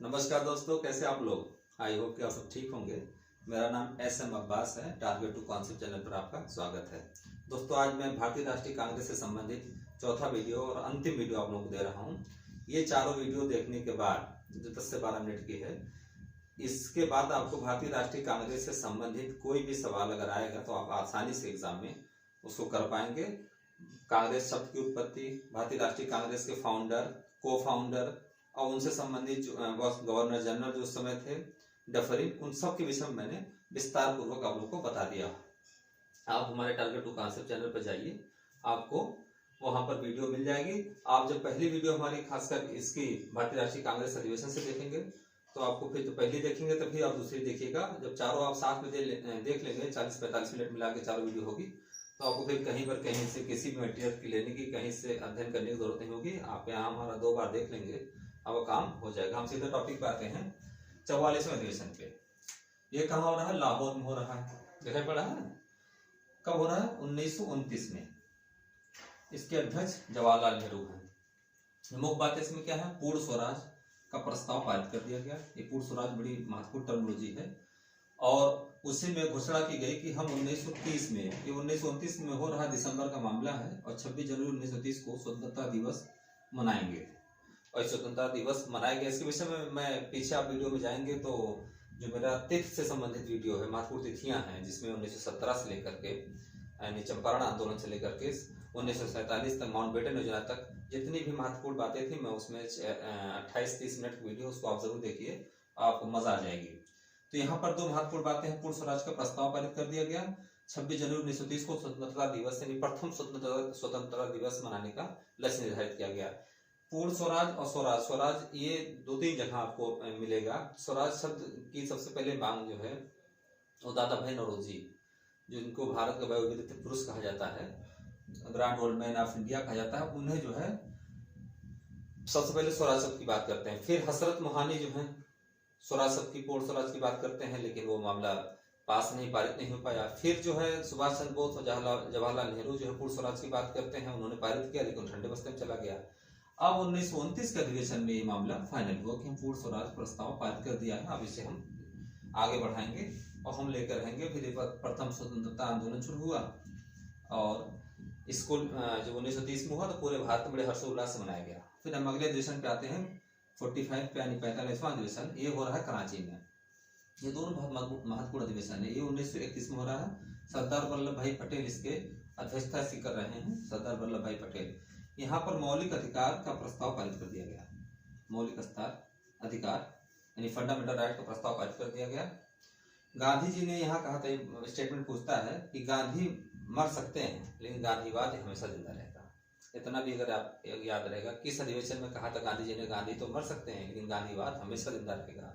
नमस्कार दोस्तों, कैसे आप लोग। आई होप कि आप सब ठीक होंगे। मेरा नाम SM अब्बास है। टारगेट टू कॉन्सेप्ट चैनल पर आपका स्वागत है। दोस्तों, आज मैं भारतीय राष्ट्रीय कांग्रेस से संबंधित चौथा वीडियो और अंतिम वीडियो आप लोगों को दे रहा हूं। ये चारों वीडियो देखने के बाद जो 10 से 12 मिनट की है, इसके बाद आपको भारतीय राष्ट्रीय कांग्रेस से संबंधित कोई भी सवाल अगर आएगा तो आप आसानी से एग्जाम में उसको कर पाएंगे। कांग्रेस शब्द की उत्पत्ति, भारतीय राष्ट्रीय कांग्रेस के फाउंडर, को फाउंडर और उनसे संबंधित गवर्नर जनरल जो उस समय थे, डफरिन, उन सब के विषय में मैंने विस्तार पूर्वक आप लोग को बता दिया। आप हमारे टारगेट टू कॉन्सेप्ट चैनल पर जाइए, आपको वहां पर वीडियो मिल जाएगी। आप जब पहली वीडियो हमारी खासकर इसकी भारतीय राष्ट्रीय कांग्रेस अधिवेशन से देखेंगे तो आपको फिर तो पहली देखेंगे तो फिर आप दूसरी देखिएगा। जब चारों आप साथ में देख लेंगे, 40-45 मिनट मिला के चारों वीडियो होगी, तो आपको फिर कहीं पर कहीं से किसी भी मटेरियल की लेने की, कहीं से अध्ययन करने की जरूरत नहीं होगी। आप यहाँ हमारा 2 बार देख लेंगे, अब काम हो जाएगा। हम सीधे टॉपिक पे आते हैं, 44वें अधिवेशन पे। ये कहाँ हो रहा है? लाहौर में हो रहा है। दिखाई पड़ा है? कब हो रहा है? 1929 में। इसके अध्यक्ष जवाहरलाल नेहरू हैं। मुख्य बात इसमें क्या है? पूर्ण स्वराज का प्रस्ताव पारित कर दिया गया। ये पूर्ण स्वराज बड़ी महत्वपूर्ण टर्मिनोलॉजी है और उसी में घोषणा की गई कि हम 1930 में, ये 1929 में हो रहा दिसंबर का मामला है और 26 जनवरी 1930 को स्वतंत्रता दिवस मनाएंगे और स्वतंत्रता दिवस मनाया गया। इसके विषय में मैं पीछे आप वीडियो में जाएंगे तो जो मेरा तिथि से संबंधित वीडियो है, महत्वपूर्ण तिथियां हैं, जिसमें 1917 से लेकर के यानी चंपारण आंदोलन से लेकर के 1947 तक, माउंटबेटन योजना तक जितनी भी महत्वपूर्ण बातें थी, मैं उसमें 28-30 मिनट वीडियो, उसको आप जरूर देखिए, आपको मजा आ जाएगी। तो यहाँ पर 2 महत्वपूर्ण बातें हैं। पूर्ण स्वराज का प्रस्ताव पारित कर दिया गया। 26 जनवरी 1930 को स्वतंत्रता दिवस यानी प्रथम स्वतंत्रता दिवस मनाने का लक्ष्य निर्धारित किया गया। पूर्ण स्वराज और स्वराज, स्वराज ये 2-3 जगह आपको मिलेगा। स्वराज शब्द की सबसे पहले मांग जो है वो दादा भाई नौरोजी, जिनको भारत का वयोवृद्ध पुरुष कहा जाता है, grand old man of India कहा जाता है, उन्हें जो है सबसे पहले स्वराज शब्द की बात करते हैं। फिर हसरत मोहानी जो है स्वराज शब्द की, पूर्ण स्वराज की बात करते हैं, लेकिन वो मामला पास नहीं, पारित नहीं हो पाया। फिर जो है सुभाष चंद्र बोस और जवाहरलाल नेहरू जो है पूर्ण स्वराज की बात करते हैं, उन्होंने पारित किया, लेकिन ठंडे बस्ते में चला गया। अब 1929 के अधिवेशन में ये मामला फाइनल हुआ कि हम पूर्ण स्वराज प्रस्ताव पारित कर दिया है। अब इसे हम आगे बढ़ाएंगे और हम लेकर रहेंगे। फिर प्रथम स्वतंत्रता आंदोलन शुरू हुआ और इसको जब 1930 में हुआ तो पूरे भारत में बड़े हर्षोल्लास से मनाया गया। फिर हम अगले अधिवेशन पे आते हैं, 45 पे यानी 45वां अधिवेशन। ये हो रहा है कराची में। ये दोनों बहुत महत्वपूर्ण अधिवेशन है। ये 1931 में हो रहा है। सरदार वल्लभ भाई पटेल इसके अध्यक्षता कर रहे हैं, सरदार वल्लभ भाई पटेल। यहाँ पर मौलिक अधिकार का प्रस्ताव पारित कर दिया गया। मौलिक अधिकार यानी फंडामेंटल राइट का प्रस्ताव पारित कर दिया गया। गांधी जी ने यहाँ कहा था, स्टेटमेंट पूछता है कि गांधी मर सकते हैं लेकिन गांधीवाद हमेशा जिंदा रहेगा। इतना भी अगर आप याद रहेगा, किस अधिवेशन में कहा था गांधी जी ने? गांधी तो मर सकते हैं लेकिन गांधीवाद हमेशा जिंदा रहेगा।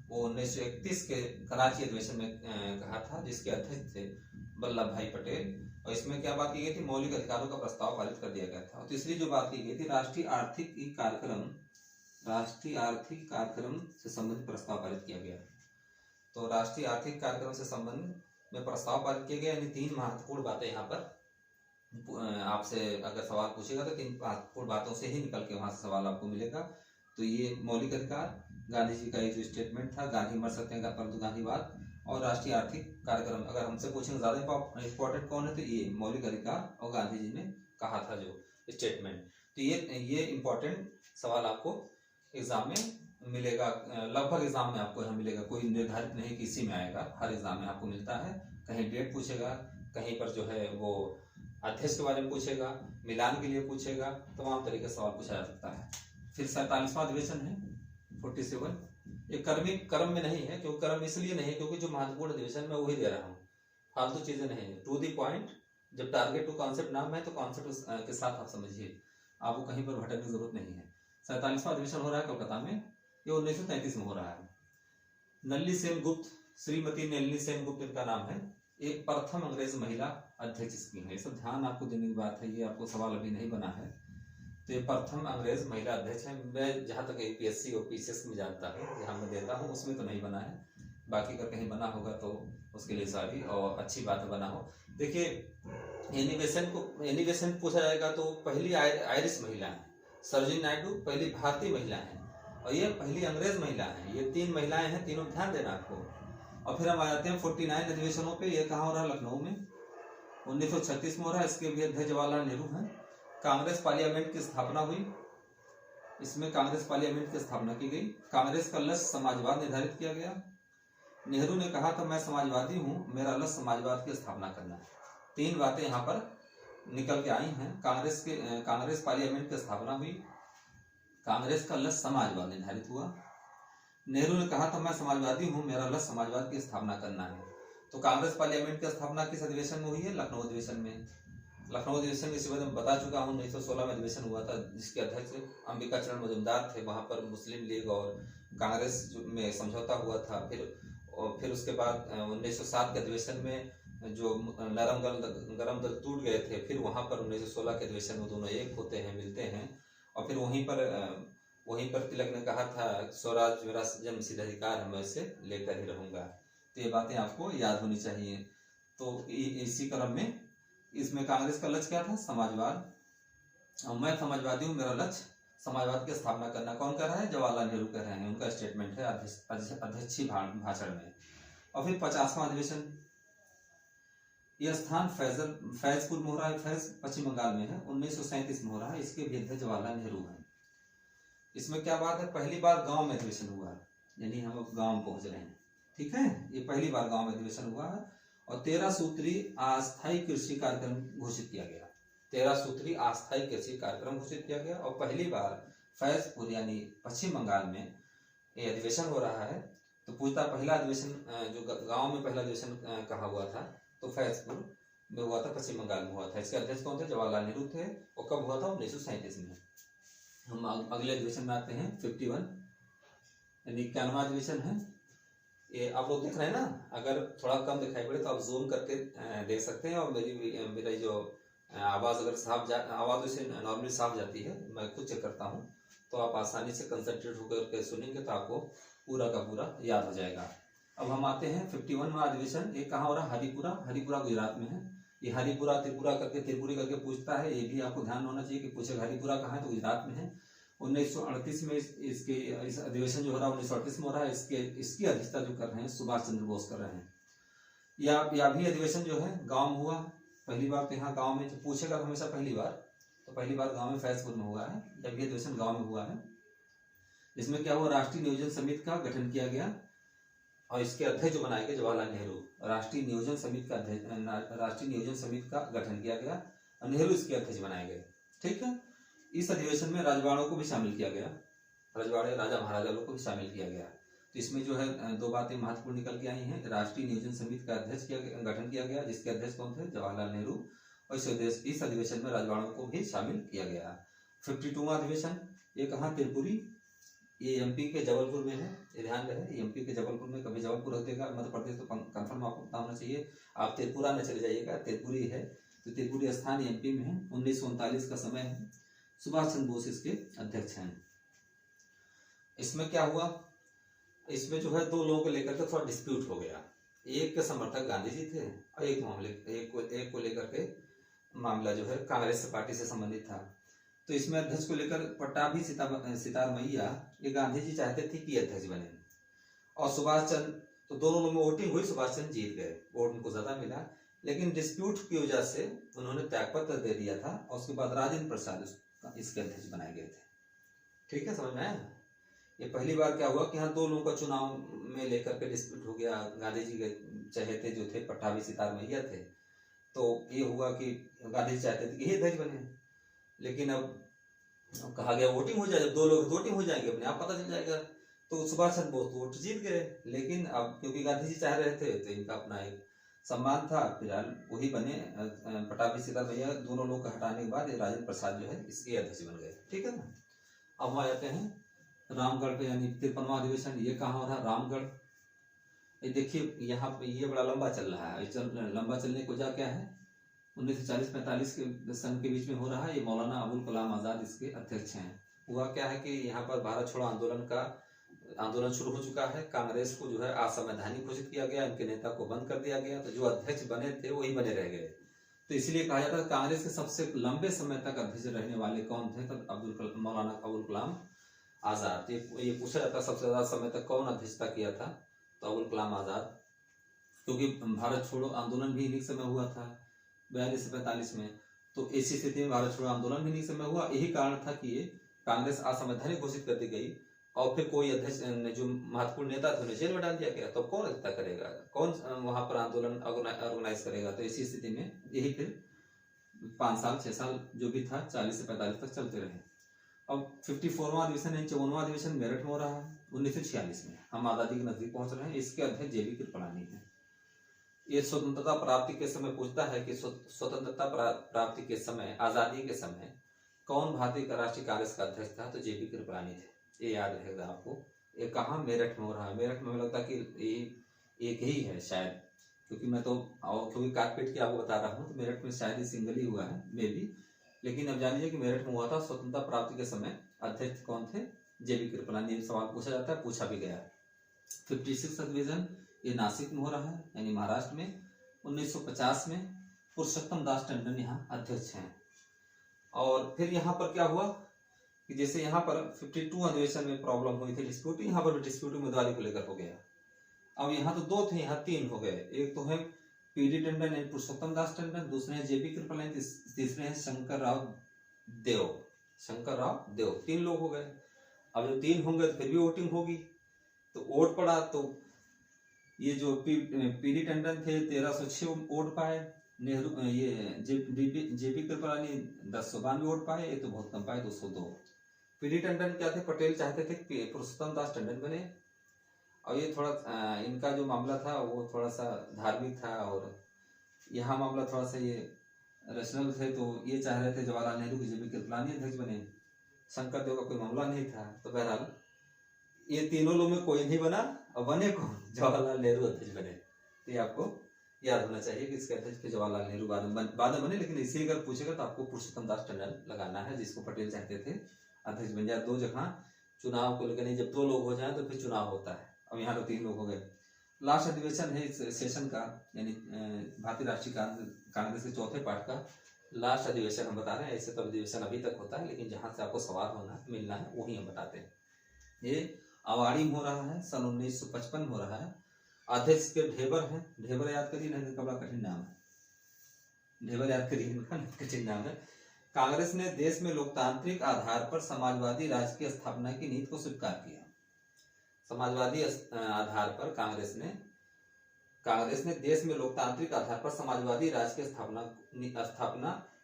वो 1931 के कराची अधिवेशन में कहा था, जिसके अध्यक्ष थे वल्लभ भाई पटेल। और इसमें क्या बात की गई थी? मौलिक अधिकारों का प्रस्ताव पारित कर दिया गया था। और तीसरी जो बात की गई थी, राष्ट्रीय आर्थिक कार्यक्रम से संबंधित प्रस्ताव पारित किया गया। तो राष्ट्रीय आर्थिक कार्यक्रम से संबंध में प्रस्ताव पारित किया गया। यानी 3 महत्वपूर्ण बातें यहाँ पर आपसे अगर सवाल पूछेगा तो 3 महत्वपूर्ण बातों से ही निकल के वहां से सवाल आपको मिलेगा। तो ये मौलिक अधिकार, गांधी जी का ये जो स्टेटमेंट था, गांधी मर सकते हैं परंतु गांधीवाद, और राष्ट्रीय आर्थिक कार्यक्रम। अगर हमसे पूछेंगे ज्यादा इंपॉर्टेंट कौन है, तो ये मौलिक अधिकार और गांधी जी ने कहा था जो स्टेटमेंट। तो ये इंपॉर्टेंट सवाल आपको एग्जाम में मिलेगा। लगभग एग्जाम में आपको यहाँ मिलेगा, कोई निर्धारित नहीं कि इसी में आएगा, हर एग्जाम में आपको मिलता है। कहीं डेट पूछेगा, कहीं पर जो है वो अध्यक्ष के बारे में पूछेगा, मिलान के लिए पूछेगा, तमाम तरीके से सवाल पूछा जा सकता है। फिर 47वां अधिवेशन है, 47। ये क्रम में नहीं है, क्योंकि क्रम इसलिए नहीं क्योंकि जो महत्वपूर्ण अधिवेशन में वही दे रहा हूँ, फालतू चीजें नहीं है, टू दी पॉइंट। जब टारगेट टू कॉन्सेप्ट नाम है तो कॉन्सेप्ट के साथ आप समझिए, आपको कहीं पर भटकने की जरूरत नहीं है। 47वां अधिवेशन हो रहा है कोलकाता में। ये 1933 में हो रहा है। नलिनी सेन गुप्त, श्रीमती नलिनी सेन गुप्त इनका नाम है। एक प्रथम अंग्रेज महिला अध्यक्ष इसकी है। ये सब ध्यान आपको देने की बात है, ये आपको सवाल अभी नहीं बना है। तो ये प्रथम अंग्रेज महिला अध्यक्ष है। मैं जहाँ तक APSC और PCS में जानता हूँ, जहाँ मैं देता हूँ, उसमें तो नहीं बना है। बाकी अगर कहीं बना होगा तो उसके लिए सॉरी, और अच्छी बात बना हो। देखिए, एनिवेशन पूछा जाएगा तो पहली आयरिश महिला है। सरोजिनी नायडू पहली भारतीय महिला है। और ये पहली अंग्रेज महिला है। ये 3 महिलाएं हैं, तीनों ध्यान देना आपको। और फिर हम आ जाते हैं 49 अधिवेशनों पे। ये कहाँ हो रहा है? लखनऊ में 1936 में हो रहा है। इसके भी अध्यक्ष जवाहरलाल नेहरू हैं। कांग्रेस पार्लियामेंट की स्थापना हुई। इसमें कांग्रेस पार्लियामेंट की स्थापना की गई। कांग्रेस का लक्ष्य समाजवाद निर्धारित किया गया। नेहरू ने कहा था मैं समाजवादी हूँ, मेरा लक्ष्य समाजवाद की स्थापना करना है। 3 बातें यहाँ पर निकल के आई हैं। कांग्रेस पार्लियामेंट की स्थापना हुई, कांग्रेस का लक्ष्य समाजवाद निर्धारित हुआ। नेहरू ने कहा था मैं समाजवादी हूँ, मेरा लक्ष्य समाजवाद की स्थापना करना है। तो कांग्रेस पार्लियामेंट की स्थापना किस अधिवेशन में हुई है? लखनऊ अधिवेशन में। लखनऊ अधिवेशन इसी वजह बता चुका हूँ 1916 में अधिवेशन हुआ था, जिसके अध्यक्ष अंबिका चरण मजूमदार थे। वहां पर मुस्लिम लीग और कांग्रेस में समझौता हुआ था। फिर उसके बाद 1907 के अधिवेशन में जो गरम दल टूट गए थे, फिर वहां पर 1916 के अधिवेशन में दोनों एक होते हैं, मिलते हैं। और फिर वहीं पर तिलक ने कहा था स्वराज मेरा जन्मसिद्ध अधिकार है, मैं इसे लेकर ही रहूंगा। तो ये बातें आपको याद होनी चाहिए। तो इसी क्रम में इसमें कांग्रेस का लक्ष्य क्या था? समाजवाद। और मैं समाजवादी हूँ, मेरा लक्ष्य समाजवाद की स्थापना करना। कौन कर रहा है? जवाहरलाल नेहरू कर रहे हैं। उनका स्टेटमेंट है अध्यक्षीय भाषण में। और फिर 50वां अधिवेशन, यह स्थान फैजपुर में हो रहा है। फैज पश्चिम बंगाल में है, 1937 में हो रहा है। इसके भी अध्यक्ष जवाहरलाल नेहरू हैं। इसमें क्या बात है? पहली बार गांव में अधिवेशन हुआ है, यानी हम गांव में पहुंच रहे हैं। ठीक है, ये पहली बार गांव में अधिवेशन हुआ है। और 13 सूत्री अस्थायी कृषि कार्यक्रम घोषित किया गया। 13 सूत्री अस्थायी कृषि कार्यक्रम घोषित किया गया। और पहली बार फैजपुर यानी पश्चिम बंगाल में ये अधिवेशन हो रहा है। तो पूछता पहला अधिवेशन जो गांव में पहला अधिवेशन कहा हुआ था, तो फैजपुर में हुआ था, पश्चिम बंगाल में हुआ था। इसके अध्यक्ष कौन थे? जवाहरलाल नेहरू थे। और कब हुआ था? 1937 में। हम अगले अधिवेशन में आते हैं 51 यानी 91वां अधिवेशन है। ये आप लोग देख रहे हैं ना? अगर थोड़ा कम दिखाई पड़े तो आप जूम करके देख सकते हैं। और मेरी जो आवाज़ अगर आवाज़ वैसे नॉर्मली साफ जाती है, मैं खुद चेक करता हूँ, तो आप आसानी से कंसंट्रेट होकर सुनेंगे तो आपको पूरा का पूरा याद हो जाएगा। अब हम आते हैं 51वां अधिवेशन। ये कहाँ हो रहा है? हरिपुरा गुजरात में है। ये हरिपुरा त्रिपुरा करके त्रिपुरी करके पूछता है, ये भी आपको ध्यान होना चाहिए कि पूछेगा हरिपुरा कहाँ है, तो गुजरात में है। 1938 में इस अधिवेशन जो हो रहा है 1938 में हो रहा है। इसकी अध्यक्षता जो कर रहे हैं सुभाष चंद्र बोस कर रहे हैं। या भी अधिवेशन जो है गांव में हुआ पहली बार। तो यहाँ गांव में जो पूछेगा तो हमेशा पहली बार, तो पहली बार गांव में फैजपुर में हुआ है। या भी अधिवेशन गांव में हुआ है। इसमें क्या हुआ? राष्ट्रीय नियोजन समिति का गठन किया गया। और इसके अध्यक्ष जो बनाए गए जवाहरलाल नेहरू। राष्ट्रीय नियोजन समिति का गठन किया गया और नेहरू इसके अध्यक्ष बनाए गए। ठीक है, इस अधिवेशन में राजवाड़ों को भी शामिल किया गया। राजवाड़े राजा महाराजा लोग को भी शामिल किया गया। तो इसमें जो है 2 बातें महत्वपूर्ण निकल के आई हैं। राष्ट्रीय नियोजन समिति का गठन किया गया, जिसके अध्यक्ष कौन थे? जवाहरलाल नेहरू। और इस अधिवेशन में राजवाड़ों को भी शामिल किया गया। 52वां अधिवेशन, ये कहाँ? त्रिपुरी। ये एमपी के जबलपुर में है। ये ध्यान रहे, एमपी के जबलपुर में। कभी जबलपुर होतेगा मध्य प्रदेश तो कंफर्म आपको पता होना चाहिए। आप त्रिपुरा में चले जाइएगा, त्रिपुरी है। तो त्रिपुरी स्थान एमपी में है। 1939 का समय है। सुभाष चंद्र बोस इसके अध्यक्ष हैं। इसमें क्या हुआ? इसमें जो है 2 लोगों को लेकर के थोड़ा डिस्प्यूट हो गया। एक के समर्थक गांधी जी थे और एक को लेकर के मामला जो है कांग्रेस पार्टी से संबंधित था। तो इसमें अध्यक्ष को लेकर पट्टाभी सितार मैया, ये गांधी जी चाहते थे कि अध्यक्ष बने। और सुभाष चंद्र, तो दोनों में वोटिंग हुई, सुभाष चंद्र जीत गए, वोट उनको ज्यादा मिला। लेकिन डिस्प्यूट की वजह से उन्होंने त्यागपत्र दे दिया था। और उसके बाद राजेंद्र प्रसाद इसके अध्यक्ष बनाए गए थे। ठीक है, समझ में आया? ये पहली बार क्या हुआ कि यहाँ 2 लोगों का चुनाव में लेकर के डिस्प्यूट हो गया। गांधी जी के चहेते जो थे पट्टाभी सितार मैया थे। तो ये हुआ कि गांधी जी चाहते थे कि ये अध्यक्ष बने। लेकिन अब कहा गया वोटिंग हो जाए, जब 2 लोग वोटिंग हो जाएंगे अपने आप पता चल जाएगा। तो सुभाष चंद्र बोस वोट जीत गए। लेकिन अब क्योंकि गांधी जी चाह रहे थे तो इनका अपना एक सम्मान था, फिलहाल वही बने पट्टाभी सितार मैया। दोनों लोग का हटाने के बाद राजेंद्र प्रसाद जो है इसके अध्यक्ष बन गए। ठीक है ना? अब हम आ जाते हैं रामगढ़ पे, यानी 53वां अधिवेशन। ये कहाँ हो रहा है? रामगढ़। ये देखिए यहाँ पे ये बड़ा लंबा चल रहा है। लंबा चलने की वजह क्या है? 1940-45 के सन के बीच में हो रहा है। ये मौलाना अबुल कलाम आज़ाद इसके अध्यक्ष हैं। हुआ क्या है कि यहाँ पर भारत छोड़ो आंदोलन शुरू हो चुका है। कांग्रेस को जो है असंवैधानिक घोषित किया गया, इनके नेता को बंद कर दिया गया। तो जो अध्यक्ष बने थे वही बने रह गए। तो इसलिए कहा जाता है कांग्रेस के सबसे लंबे समय तक अध्यक्ष रहने वाले कौन थे? तो मौलाना अबुल कलाम आज़ाद। ये पूछा जाता है सबसे ज़्यादा समय तक कौन अध्यक्षता किया था, तो अबुल कलाम आज़ाद, क्योंकि भारत छोड़ो आंदोलन भी इन्हीं समय हुआ था 42 से 45 में। तो ऐसी स्थिति में भारत छोड़ो आंदोलन भी इन्हीं समय हुआ। यही कारण था कि ये कांग्रेस असंवैधानिक घोषित कर दी गई और फिर कोई अध्यक्ष जो महत्वपूर्ण नेता थे उन्हें जेल में डाल दिया गया। तो कौन अध्यक्षता करेगा, कौन वहां पर आंदोलन ऑर्गेनाइज करेगा। तो इसी स्थिति में यही फिर 5 साल 6 साल जो भी था 40 से 45 तक चलते रहे। अब 54वां अधिवेशन है, 54वां अधिवेशन मेरठ में हो रहा है 1946 में। हम आज़ादी के नजदीक पहुंच रहे हैं। इसके अध्यक्ष JB कृपलानी है। ये स्वतंत्रता प्राप्ति के समय पूछता है कि स्वतंत्रता प्राप्ति के समय, आज़ादी के समय कौन भारतीय राष्ट्रीय कांग्रेस का अध्यक्ष था, तो JB कृपलानी थे। ये याद रहेगा आपको। ये कहाँ, मेरठ में हो रहा है। मेरठ में लगता है कि ये एक ही है शायद, क्योंकि मैं तो क्योंकि कारपेट की आपको बता रहा हूँ, तो मेरठ में शायद ही सिंगल ही हुआ है मे बी। लेकिन अब जान लीजिए कि मेरठ में हुआ था। स्वतंत्रता प्राप्ति के समय अध्यक्ष कौन थे, JB कृपलानी। सवाल पूछा जाता है, पूछा भी गया। 56 अधिवेशन ये नासिक में हो रहा है, यानी महाराष्ट्र में। 1950 में पुरुषोत्तम दास टंडन यहाँ अध्यक्ष हैं। और फिर यहाँ पर क्या हुआ कि जैसे यहाँ पर 52 अधिवेशन में प्रॉब्लम हुई थी, डिस्प्यूट, यहाँ पर भी डिस्प्यूट उम्मीदवारी को लेकर हो गया। अब यहाँ तो 2 थे, यहाँ 3 हो गए। एक तो है PD टंडन एंड पुरुषोत्तम दास टंडन, दूसरे हैं JB कृपलानी, तीसरे हैं शंकर राव देव। 3 लोग हो गए। अब जब 3 होंगे तो फिर भी वोटिंग होगी। तो वोट पड़ा, तो ये जो PD टंडन थे 1306 वोट पाए, नेहरू ये JB कृपलानी 1092 वोट पाए। ये तो बहुत कम पाए, 202। PD टंडन क्या थे, पटेल चाहते थे कि पुरुषोत्तम दास टंडन बने। और ये थोड़ा इनका जो मामला था वो थोड़ा सा धार्मिक था, और यहाँ मामला थोड़ा सा ये रैशनल थे। तो ये चाह रहे थे जवाहरलाल नेहरू की JB कृपलानी अध्यक्ष बने। शंकर देव का कोई मामला नहीं था। तो बहरहाल ये तीनों लोग में कोई नहीं बना, और बने कौन, जवाहरलाल नेहरू अध्यक्ष बने। तो ये आपको याद होना चाहिए कि इसके अध्यक्ष जवाहरलाल नेहरू बाद में बने। लेकिन इसी अगर पूछेगा तो आपको पुरुषोत्तम दास टंडन लगाना है, जिसको पटेल चाहते थे अध्यक्ष बन जाए। 2 जगह चुनाव को लेकर, नहीं, जब 2 लोग हो जाए तो फिर चुनाव होता है। अब यहाँ तो 3 लोग हो गए। लास्ट अधिवेशन है इस सेशन का, यानी भारतीय राष्ट्रीय कांग्रेस के चौथे पार्ट का लास्ट अधिवेशन हम बता रहे हैं। ऐसे तो अधिवेशन अभी तक होता है, लेकिन जहाँ से आपको सवाल मिलना है वही हम बताते हैं। ये अवाड़ी में हो रहा है, सन 1955 में हो रहा है। अध्यक्ष के ढेबर हैं। ढेबर याद करिए, नहीं तो बड़ा कठिन नाम है। ढेबर याद करिए, इनका कठिन नाम है। कांग्रेस ने देश में लोकतांत्रिक आधार पर समाजवादी राज्य की स्थापना की नीति को स्वीकार किया। समाजवादी आधार पर कांग्रेस ने देश में लोकतांत्रिक आधार पर समाजवादी राज्य की स्थापना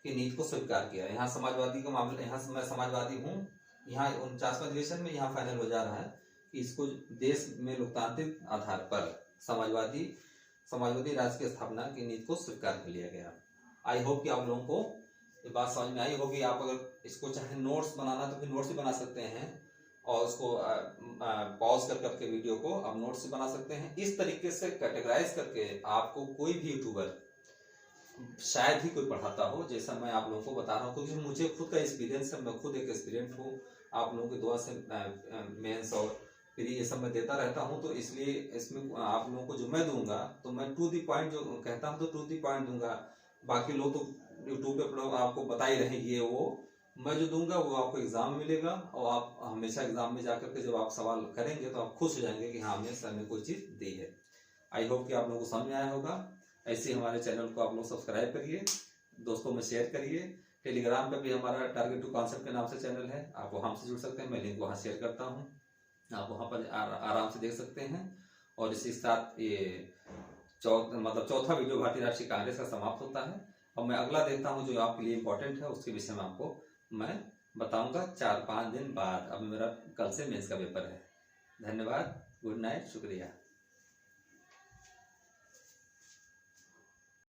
की नीति को स्वीकार किया। यहाँ समाजवादी का मामला, यहाँ मैं समाजवादी हूँ, यहाँ 49वां अधिवेशन में यहाँ फाइनल हो जा रहा है कि इसको देश में लोकतांत्रिक आधार पर समाजवादी राज्य की स्थापना की नीति को स्वीकार कर लिया गया। आई होप कि आप लोगों को ये बात समझ में आई होगी। आप अगर इसको चाहे नोट्स बनाना तो फिर नोट्स भी बना सकते हैं, और उसको पॉज कर करके वीडियो को आप नोट्स भी बना सकते हैं। इस तरीके से कैटेगराइज करके आपको कोई भी यूट्यूबर शायद ही कोई पढ़ाता हो, जैसा मैं आप लोगों को बता रहा हूँ, क्योंकि मुझे खुद का एक्सपीरियंस है। मैं खुद एक एक्सपीरियंस हूँ। आप लोगों की दुआ से मेंस और फिर ये सब मैं देता रहता हूँ। तो इसलिए इसमें आप लोगों को जो मैं दूंगा, तो मैं टू दी पॉइंट जो कहता हूँ तो टू दी पॉइंट दूंगा। बाकी लोग तो यूट्यूब पे आपको बता ही रहेंगे, वो मैं जो दूंगा वो आपको एग्जाम में मिलेगा। और आप हमेशा एग्जाम में जाकर के जब आप सवाल करेंगे तो आप खुश हो जाएंगे कि हाँ, हमने सर ने कोई चीज दी है। आई होप कि आप लोगों को समझ में आया होगा। ऐसे हमारे चैनल को आप लोग सब्सक्राइब करिए, दोस्तों में शेयर करिए। टेलीग्राम पे भी हमारा टारगेट टू कॉन्सेप्ट के नाम से चैनल है, आप वहां से जुड़ सकते हैं। मैं लिंक वहां शेयर करता हूँ, आप वहां पर आराम से देख सकते हैं। और इसी साथ ये चौथा वीडियो भारतीय राष्ट्रीय कांग्रेस का समाप्त होता है। और मैं अगला देखता हूँ जो आपके लिए इम्पोर्टेंट है, उसके विषय में आपको मैं बताऊंगा 4-5 दिन बाद। अब मेरा कल से मेंस का पेपर है। धन्यवाद, गुड नाइट, शुक्रिया।